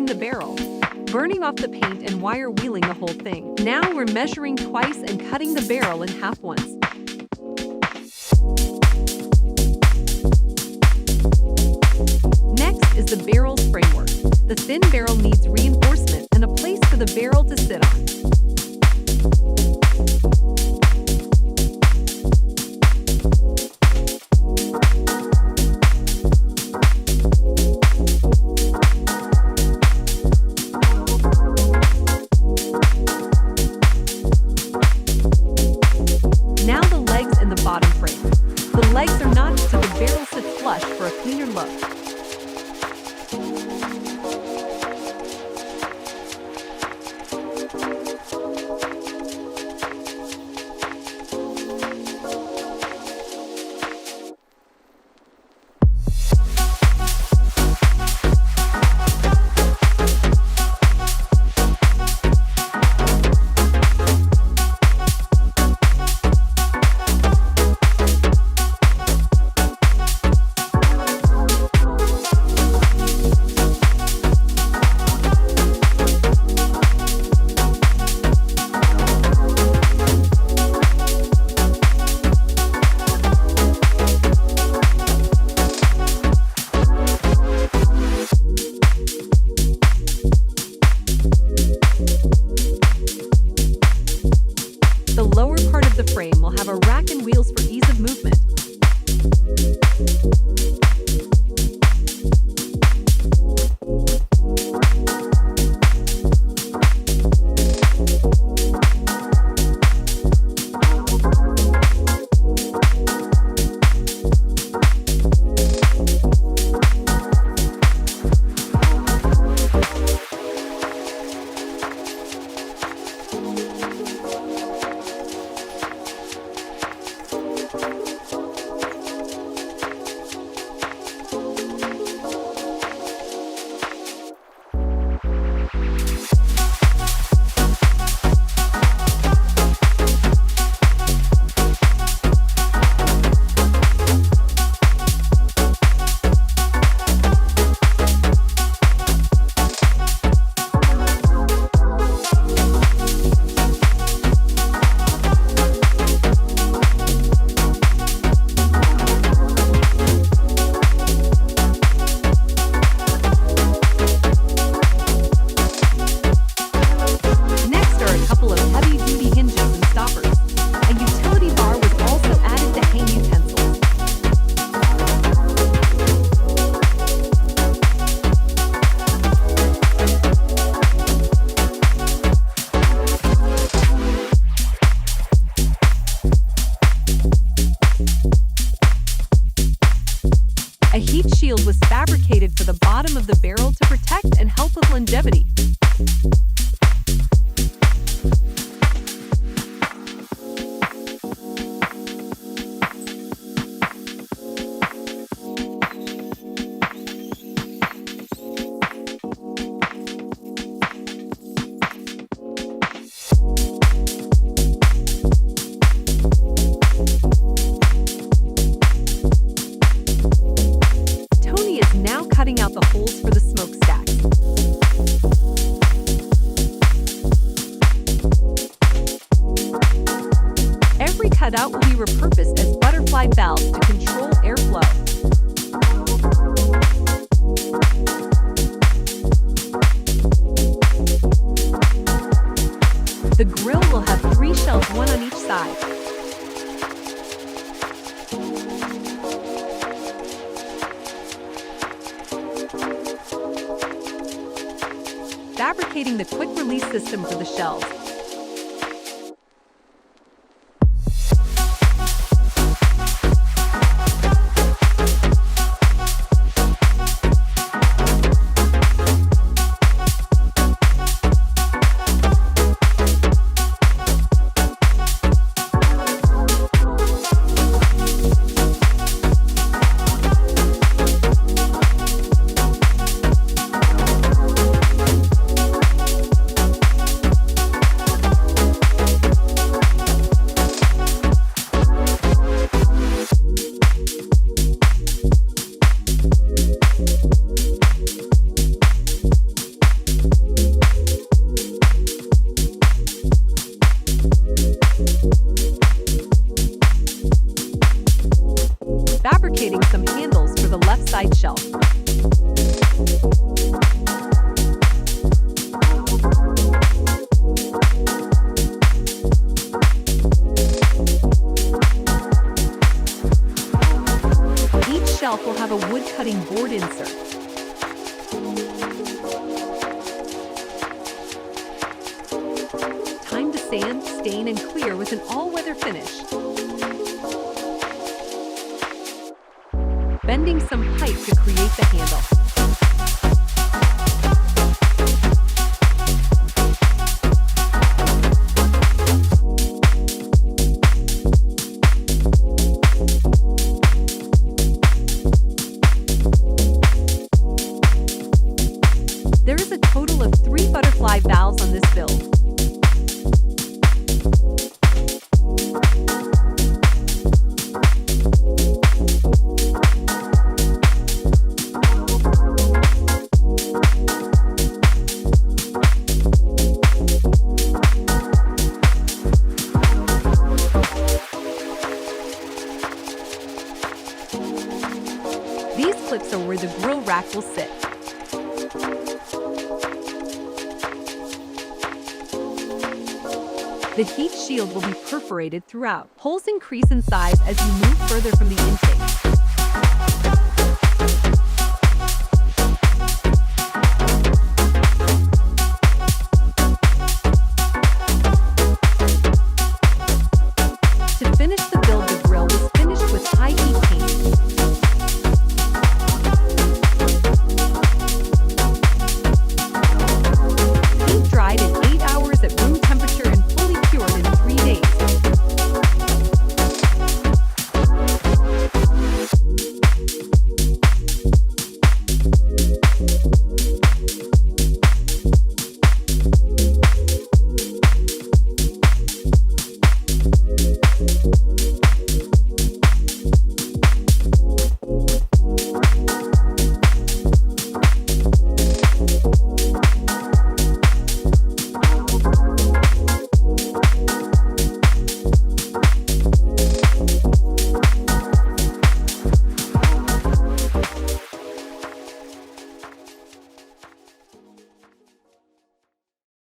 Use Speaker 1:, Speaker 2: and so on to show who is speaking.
Speaker 1: cutting the barrel, burning off the paint and wire wheeling the whole thing. Now we're measuring twice and cutting the barrel in half once. Next is the barrel's framework. The thin barrel needs reinforcement and a place for the barrel to sit on. Now the legs and the bottom frame. The legs are notched so the barrel sits flush for a cleaner look. The lower part of the frame will have a rack and wheels for ease of movement. A heat shield was fabricated for the bottom of the barrel to protect and help with longevity. Now cutting out the holes for the smokestack. Every cutout will be repurposed as butterfly valves to control airflow. The grill will have 3 shelves, one on each side. Fabricating the quick release system for the shelves. fabricating some handles for the left side shelf. Each shelf will have a wood cutting board insert. Time to sand, stain, and clear with an all-weather finish. Bending some pipe to create the handle. There is a total of 3 butterfly valves on this build. These clips are where the grill rack will sit. The heat shield will be perforated throughout. Holes increase in size as you move further from the intake.